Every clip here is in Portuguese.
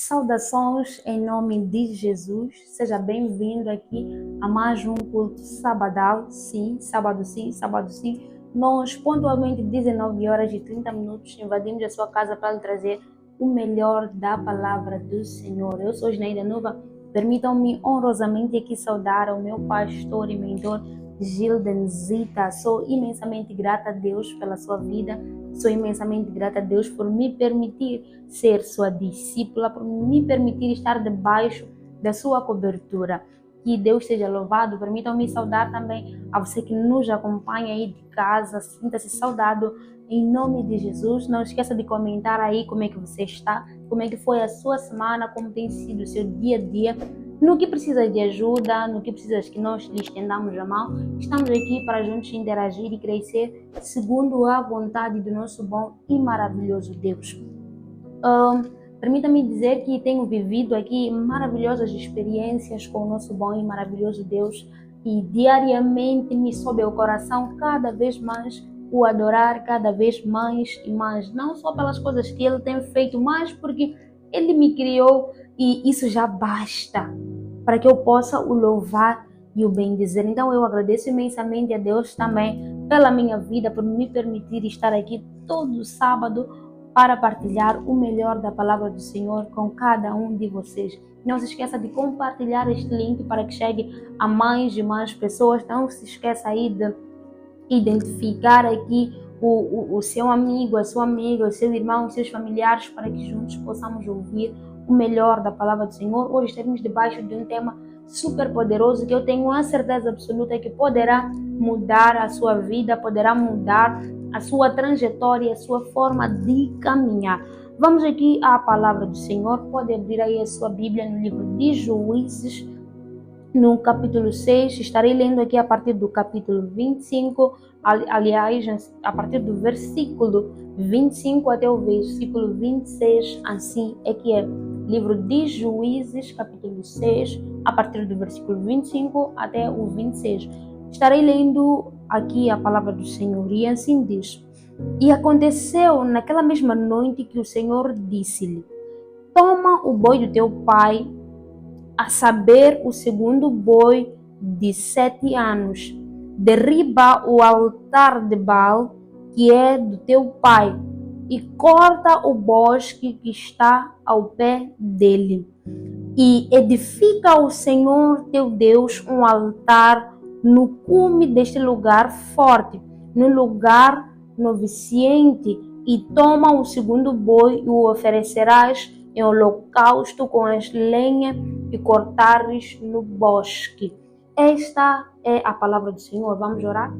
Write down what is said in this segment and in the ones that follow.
Saudações em nome de Jesus, seja bem-vindo aqui a mais um culto sabadal, sábado sim. Nós, pontualmente 19 horas e 30 minutos, invadimos a sua casa para lhe trazer o melhor da palavra do Senhor. Eu sou Gneida Nova, permitam-me honrosamente aqui saudar ao meu pastor e mentor, Gilden Zita. Sou imensamente grata a Deus pela sua vida. Sou imensamente grata a Deus por me permitir ser sua discípula, por me permitir estar debaixo da sua cobertura. Que Deus seja louvado. Permitam-me saudar também a você que nos acompanha aí de casa. Sinta-se saudado em nome de Jesus. Não esqueça de comentar aí como é que você está, como é que foi a sua semana, como tem sido o seu dia a dia. No que precisa de ajuda, no que precisa que nós lhe estendamos a mão, estamos aqui para juntos interagir e crescer segundo a vontade do nosso bom e maravilhoso Deus. Permita-me dizer que tenho vivido aqui maravilhosas experiências com o nosso bom e maravilhoso Deus e diariamente me sobe ao coração cada vez mais o adorar cada vez mais e mais, não só pelas coisas que Ele tem feito, mas porque Ele me criou e isso já basta para que eu possa o louvar e o bendizer. Então eu agradeço imensamente a Deus também pela minha vida, por me permitir estar aqui todo sábado para partilhar o melhor da palavra do Senhor com cada um de vocês. Não se esqueça de compartilhar este link para que chegue a mais e mais pessoas. Não se esqueça aí de identificar aqui o seu amigo, a sua amiga, o seu irmão, os seus familiares, para que juntos possamos ouvir o melhor da palavra do Senhor. Hoje estaremos debaixo de um tema super poderoso que eu tenho a certeza absoluta que poderá mudar a sua vida, poderá mudar a sua trajetória, a sua forma de caminhar. Vamos aqui à palavra do Senhor. Pode abrir aí a sua Bíblia no livro de Juízes, no capítulo 6. Estarei lendo aqui a partir do capítulo 25, aliás, a partir do versículo 25 até o versículo 26, assim é que é. Livro de Juízes, capítulo 6, a partir do versículo 25 até o 26. Estarei lendo aqui a palavra do Senhor e assim diz: E aconteceu naquela mesma noite que o Senhor disse-lhe: Toma o boi do teu pai, a saber, o segundo boi de 7 anos, derriba o altar de Baal, que é do teu pai, e corta o bosque que está ao pé dele, e edifica ao Senhor teu Deus um altar no cume deste lugar forte, no lugar noviciente, e toma o segundo boi e o oferecerás em holocausto com as lenhas e cortares no bosque. Esta é a palavra do Senhor. Vamos orar?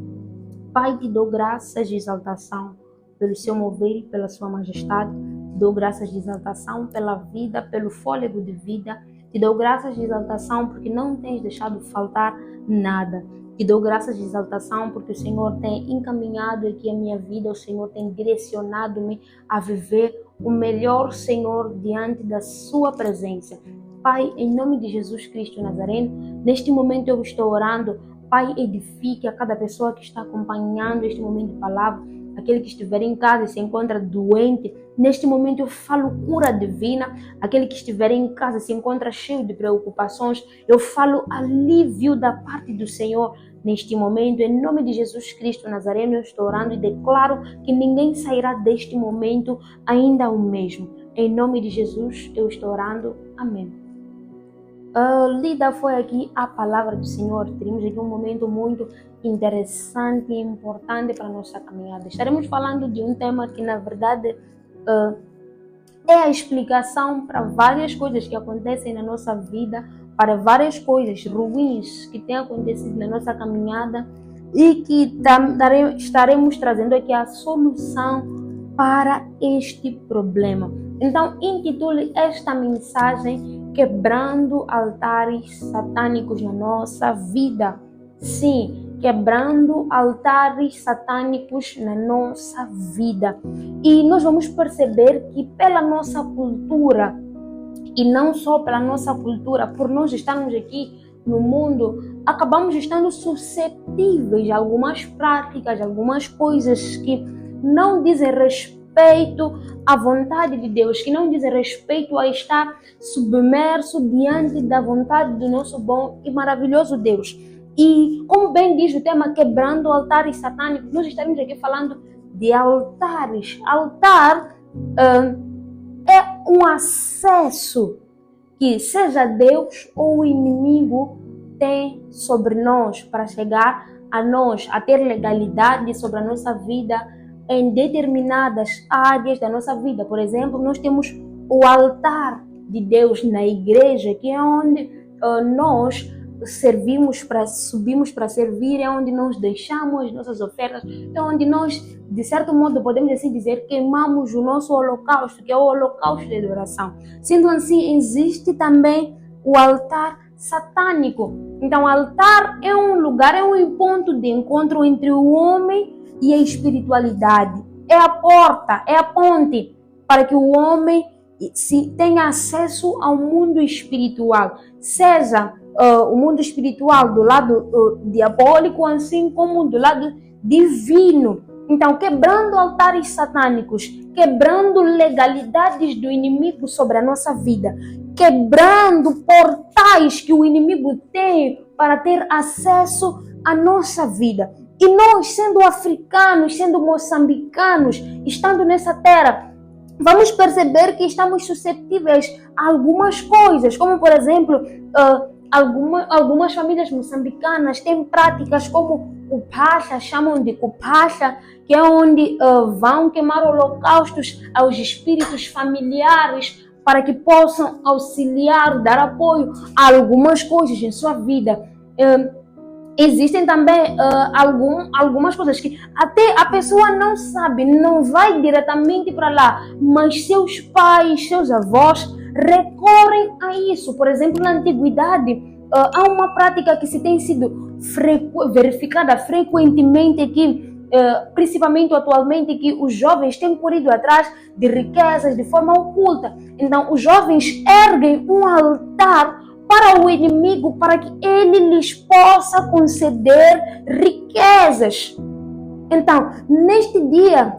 Pai, te dou graças de exaltação pelo seu mover, pela sua majestade. Te dou graças de exaltação pela vida, pelo fôlego de vida. Te dou graças de exaltação porque não tens deixado faltar nada. Te dou graças de exaltação porque o Senhor tem encaminhado aqui a minha vida, o Senhor tem direcionado-me a viver o melhor, Senhor, diante da sua presença. Pai, em nome de Jesus Cristo Nazareno, neste momento eu estou orando. Pai, edifique a cada pessoa que está acompanhando este momento de palavra, aquele que estiver em casa e se encontra doente. Neste momento eu falo cura divina. Aquele que estiver em casa e se encontra cheio de preocupações, eu falo alívio da parte do Senhor. Neste momento, em nome de Jesus Cristo Nazareno, eu estou orando e declaro que ninguém sairá deste momento ainda o mesmo. Em nome de Jesus, eu estou orando. Amém. Lida foi aqui a palavra do Senhor. Teremos aqui um momento muito interessante e importante para a nossa caminhada. Estaremos falando de um tema que, na verdade, é a explicação para várias coisas que acontecem na nossa vida, para várias coisas ruins que têm acontecido na nossa caminhada e que estaremos trazendo aqui a solução para este problema. Então, intitule esta mensagem Quebrando altares satânicos na nossa vida. Sim, quebrando altares satânicos na nossa vida. E nós vamos perceber que pela nossa cultura, e não só pela nossa cultura, por nós estarmos aqui no mundo, acabamos estando suscetíveis a algumas práticas, algumas coisas que não dizem respeito respeito à vontade de Deus, que não dizem respeito a estar submerso diante da vontade do nosso bom e maravilhoso Deus. E como bem diz o tema quebrando altares satânicos, nós estaremos aqui falando de altares. Altar é um acesso que seja Deus ou o inimigo tem sobre nós para chegar a nós, a ter legalidade sobre a nossa vida em determinadas áreas da nossa vida. Por exemplo, nós temos o altar de Deus na igreja, que é onde nós subimos para servir, é onde nós deixamos as nossas ofertas, é onde nós, de certo modo, podemos assim dizer, queimamos o nosso holocausto, que é o holocausto de adoração. Sendo assim, existe também o altar satânico. Então, o altar é um lugar, é um ponto de encontro entre o homem e a espiritualidade. É a porta, é a ponte para que o homem tenha acesso ao mundo espiritual, seja o mundo espiritual do lado diabólico, assim como do lado divino. Então, quebrando altares satânicos, quebrando legalidades do inimigo sobre a nossa vida, quebrando portais que o inimigo tem para ter acesso à nossa vida. E nós, sendo africanos, sendo moçambicanos, estando nessa terra, vamos perceber que estamos suscetíveis a algumas coisas, como, por exemplo, algumas famílias moçambicanas têm práticas como o pacha, chamam de cupacha, que é onde vão queimar holocaustos aos espíritos familiares para que possam auxiliar, dar apoio a algumas coisas em sua vida. Existem também algumas coisas que até a pessoa não sabe, não vai diretamente para lá, mas seus pais, seus avós recorrem a isso. Por exemplo, na antiguidade, há uma prática que se tem sido verificada frequentemente aqui, principalmente atualmente, que os jovens têm corrido atrás de riquezas de forma oculta. Então, os jovens erguem um altar para o inimigo, para que ele lhes possa conceder riquezas. Então, neste dia,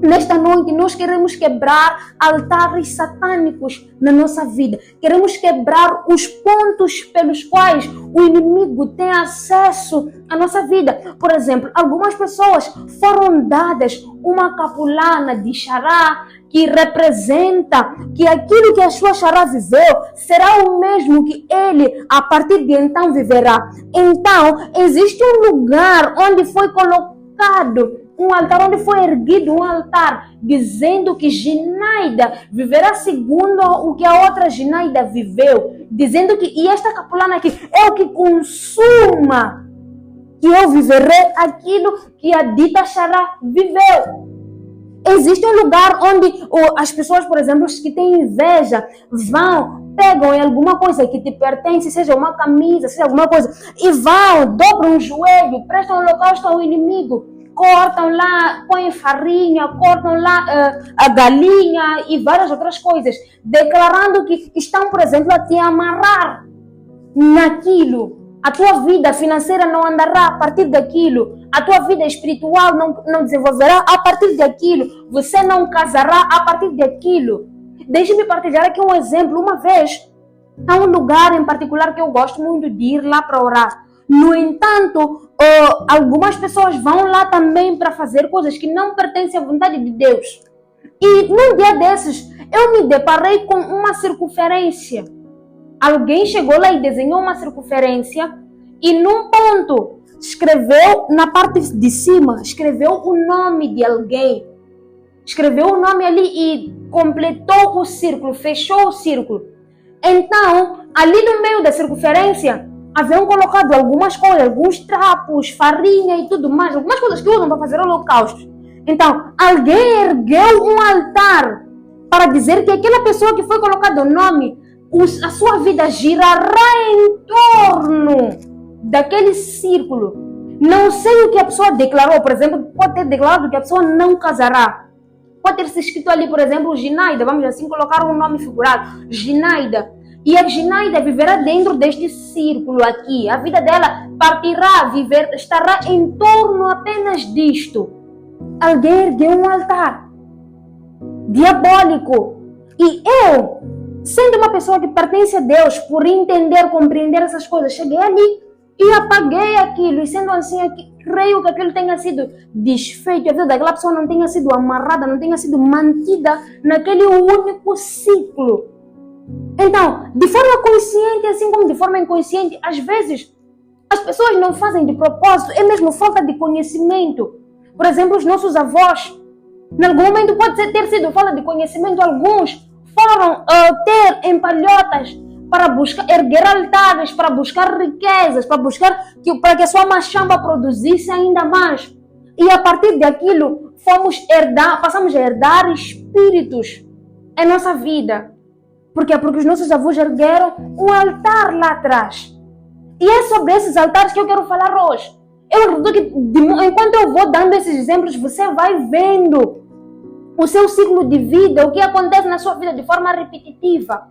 nesta noite, nós queremos quebrar altares satânicos na nossa vida. Queremos quebrar os pontos pelos quais o inimigo tem acesso à nossa vida. Por exemplo, algumas pessoas foram dadas uma capulana de xará que representa que aquilo que a sua xará viveu será o mesmo que ele, a partir de então, viverá. Então, existe um lugar onde foi colocado um altar, onde foi erguido um altar, dizendo que Ginaida viverá segundo o que a outra Ginaida viveu, dizendo que, e esta capulana aqui, é o que consuma, que eu viverei aquilo que a dita xará viveu. Existe um lugar onde as pessoas, por exemplo, que têm inveja, pegam em alguma coisa que te pertence, seja uma camisa, seja alguma coisa, e dobram o joelho, prestam holocausto ao inimigo, cortam lá, põem farinha, cortam lá a galinha e várias outras coisas, declarando que estão, por exemplo, a te amarrar naquilo. A tua vida financeira não andará a partir daquilo. A tua vida espiritual não desenvolverá a partir daquilo. Você não casará a partir daquilo. Deixe-me partilhar aqui um exemplo. Uma vez, há um lugar em particular que eu gosto muito de ir lá para orar. No entanto, algumas pessoas vão lá também para fazer coisas que não pertencem à vontade de Deus. E num dia desses, eu me deparei com uma circunferência. Alguém chegou lá e desenhou uma circunferência e num ponto escreveu, na parte de cima, escreveu o nome de alguém. Escreveu o nome ali e completou o círculo, fechou o círculo. Então, ali no meio da circunferência, haviam colocado algumas coisas, alguns trapos, farinha e tudo mais, algumas coisas que usam para fazer holocaustos. Então, alguém ergueu um altar para dizer que aquela pessoa que foi colocado o nome, a sua vida girará em torno daquele círculo. Não sei o que a pessoa declarou, por exemplo, pode ter declarado que a pessoa não casará. Pode ter se escrito ali, por exemplo, Ginaida, vamos assim colocar um nome figurado, Ginaida. E a Ginaida viverá dentro deste círculo aqui. A vida dela partirá, estará em torno apenas disto. Alguém ergueu um altar. diabólico. E eu, sendo uma pessoa que pertence a Deus, por entender, compreender essas coisas, cheguei ali e apaguei aquilo. E sendo assim, creio que aquilo tenha sido desfeito, a vida daquela pessoa não tenha sido amarrada, não tenha sido mantida naquele único ciclo. Então, de forma consciente, assim como de forma inconsciente, às vezes as pessoas não fazem de propósito, é mesmo falta de conhecimento. Por exemplo, os nossos avós, em algum momento pode ter sido falta de conhecimento, alguns foram ter empalhotas para buscar, erguer altares, para buscar riquezas, para que a sua machamba produzisse ainda mais. E a partir daquilo, passamos a herdar espíritos em nossa vida. Por quê? Porque os nossos avós ergueram um altar lá atrás. E é sobre esses altares que eu quero falar hoje. Eu acredito que enquanto eu vou dando esses exemplos, você vai vendo o seu ciclo de vida, o que acontece na sua vida de forma repetitiva.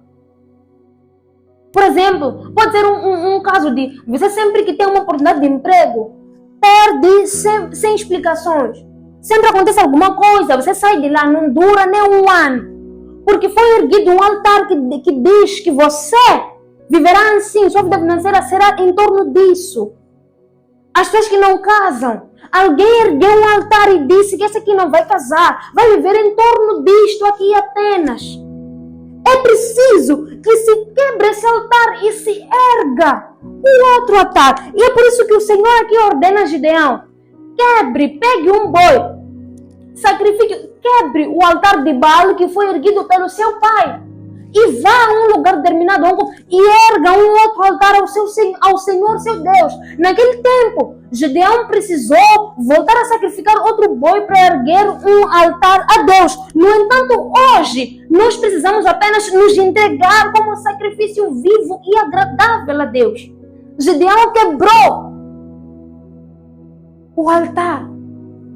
Por exemplo, pode ser um caso de você sempre que tem uma oportunidade de emprego, perde sem explicações. Sempre acontece alguma coisa, você sai de lá, não dura nem um ano. Porque foi erguido um altar que diz que você viverá assim, sua vida financeira será em torno disso. As pessoas que não casam, alguém ergueu um altar e disse que esse aqui não vai casar, vai viver em torno disto aqui apenas. É preciso que se quebre esse altar e se erga um outro altar. E é por isso que o Senhor aqui ordena a Gideão: quebre, pegue um boi, sacrifique, quebre o altar de Baal que foi erguido pelo seu pai. E vá a um lugar determinado e erga um outro altar ao Senhor, seu Deus. Naquele tempo, Gideão precisou voltar a sacrificar outro boi para erguer um altar a Deus. No entanto, hoje, nós precisamos apenas nos entregar como sacrifício vivo e agradável a Deus. Gideão quebrou o altar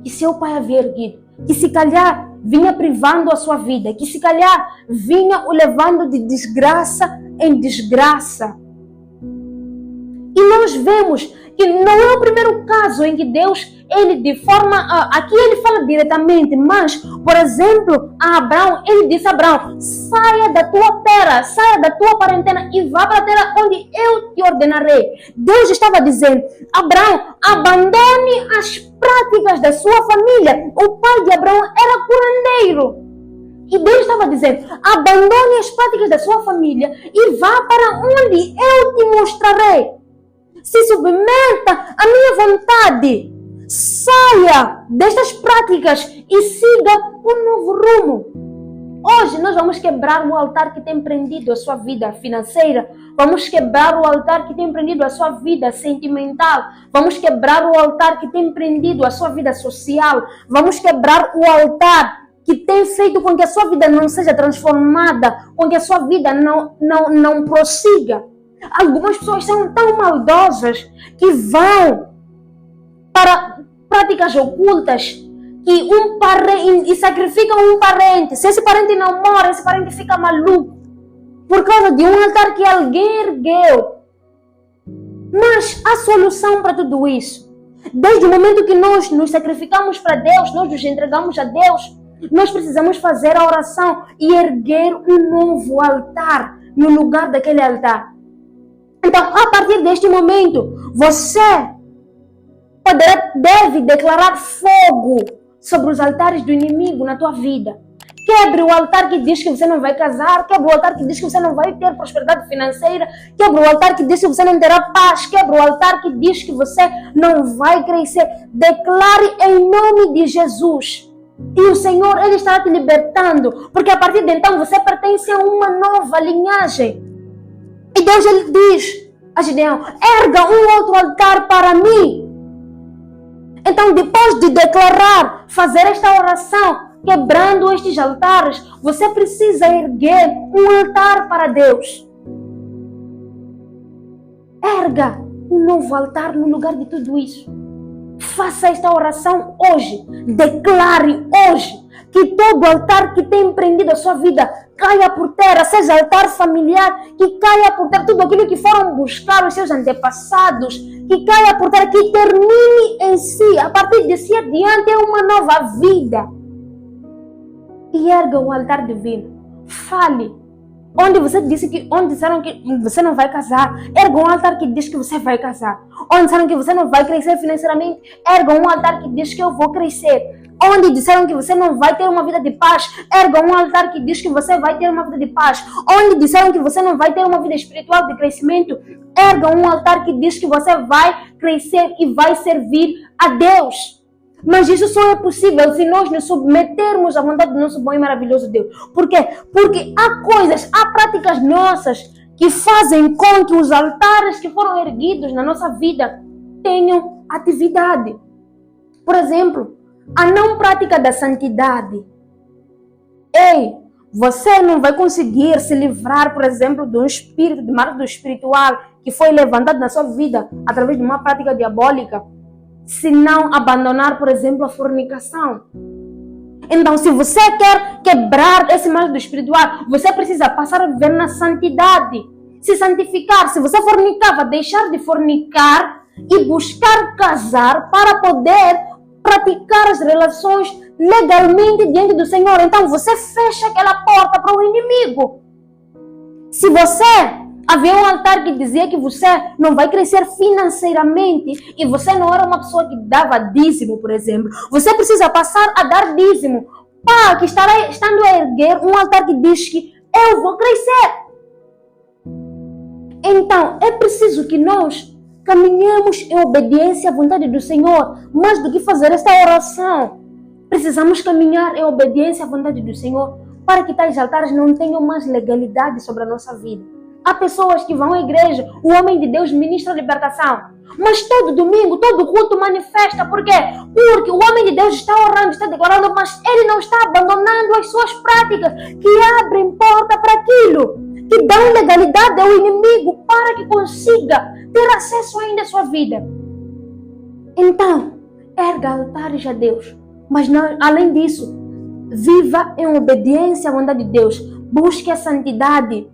que seu pai havia erguido, que se calhar vinha privando a sua vida, que se calhar vinha o levando de desgraça em desgraça. E nós vemos que não é o primeiro caso em que Deus, ele de forma, aqui ele fala diretamente, mas, por exemplo, a Abraão, ele disse a Abraão: saia da tua terra, saia da tua parentela e vá para a terra onde eu te ordenarei. Deus estava dizendo: Abraão, abandone as práticas da sua família. O pai de Abraão era curandeiro. E Deus estava dizendo: abandone as práticas da sua família e vá para onde eu te mostrarei. Se submeta à minha vontade. Saia destas práticas e siga um novo rumo. Hoje nós vamos quebrar o altar que tem prendido a sua vida financeira. Vamos quebrar o altar que tem prendido a sua vida sentimental. Vamos quebrar o altar que tem prendido a sua vida social. Vamos quebrar o altar que tem feito com que a sua vida não seja transformada, com que a sua vida não prossiga. Algumas pessoas são tão maldosas que vão para práticas ocultas e sacrificam um parente. Se esse parente não morre, esse parente fica maluco por causa de um altar que alguém ergueu. Mas a solução para tudo isso, desde o momento que nós nos sacrificamos para Deus, nós nos entregamos a Deus, nós precisamos fazer a oração e erguer um novo altar no lugar daquele altar. Então, a partir deste momento, você deve declarar fogo sobre os altares do inimigo na tua vida. Quebre o altar que diz que você não vai casar, quebre o altar que diz que você não vai ter prosperidade financeira, quebre o altar que diz que você não terá paz, quebre o altar que diz que você não vai crescer. Declare em nome de Jesus. E o Senhor, Ele estará te libertando, porque a partir de então você pertence a uma nova linhagem. E Deus, Ele diz a Gideão: erga um outro altar para mim. Então, depois de declarar, fazer esta oração, quebrando estes altares, você precisa erguer um altar para Deus. Erga um novo altar no lugar de tudo isso. Faça esta oração hoje. Declare hoje que todo altar que tem prendido a sua vida caia por terra, seja altar familiar, que caia por terra, tudo aquilo que foram buscar os seus antepassados, que caia por terra, que termine em si, a partir de si adiante é uma nova vida. e erga o altar divino. Fale. Onde disseram que você não vai casar, erga um altar que diz que você vai casar. Onde disseram que você não vai crescer financeiramente, erga um altar que diz que eu vou crescer. Onde disseram que você não vai ter uma vida de paz, erga um altar que diz que você vai ter uma vida de paz. Onde disseram que você não vai ter uma vida espiritual de crescimento, erga um altar que diz que você vai crescer e vai servir a Deus. Mas isso só é possível se nós nos submetermos à vontade do nosso bom e maravilhoso Deus. Por quê? Porque há práticas nossas que fazem com que os altares que foram erguidos na nossa vida tenham atividade. Por exemplo, a não prática da santidade. Ei, você não vai conseguir se livrar, por exemplo, de um espírito, de marco do espiritual que foi levantado na sua vida através de uma prática diabólica, se não abandonar, por exemplo, a fornicação. Então, se você quer quebrar esse mal do espiritual, você precisa passar a viver na santidade, se santificar. Se você fornicava, deixar de fornicar e buscar casar para poder praticar as relações legalmente diante do Senhor. Então, você fecha aquela porta para o inimigo. Se você havia um altar que dizia que você não vai crescer financeiramente e você não era uma pessoa que dava dízimo, por exemplo, você precisa passar a dar dízimo para que estando a erguer um altar que diz que eu vou crescer. Então, é preciso que nós caminhemos em obediência à vontade do Senhor. Mais do que fazer esta oração, precisamos caminhar em obediência à vontade do Senhor para que tais altares não tenham mais legalidade sobre a nossa vida. Há pessoas que vão à igreja, o homem de Deus ministra libertação, mas todo domingo, todo culto manifesta. Por quê? Porque o homem de Deus está orando, está declarando, mas ele não está abandonando as suas práticas que abrem porta para aquilo, que dão legalidade ao inimigo para que consiga ter acesso ainda à sua vida. Então, erga altares a Deus, mas não, além disso, viva em obediência à vontade de Deus, busque a santidade.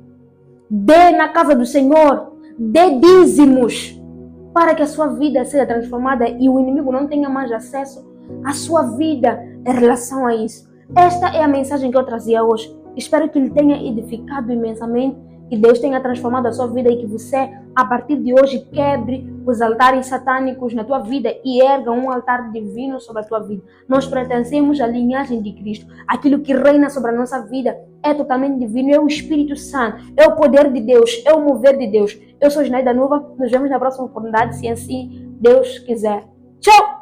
Dê na casa do Senhor, dê dízimos, para que a sua vida seja transformada e o inimigo não tenha mais acesso à sua vida em relação a isso. Esta é a mensagem que eu trazia hoje. Espero que ele tenha edificado imensamente, que Deus tenha transformado a sua vida e que você, a partir de hoje, quebre os altares satânicos na tua vida e erga um altar divino sobre a tua vida. Nós pertencemos à linhagem de Cristo. Aquilo que reina sobre a nossa vida é totalmente divino, é o Espírito Santo, é o poder de Deus, é o mover de Deus. Eu sou Janaída Nuva, nos vemos na próxima oportunidade, se assim Deus quiser. Tchau!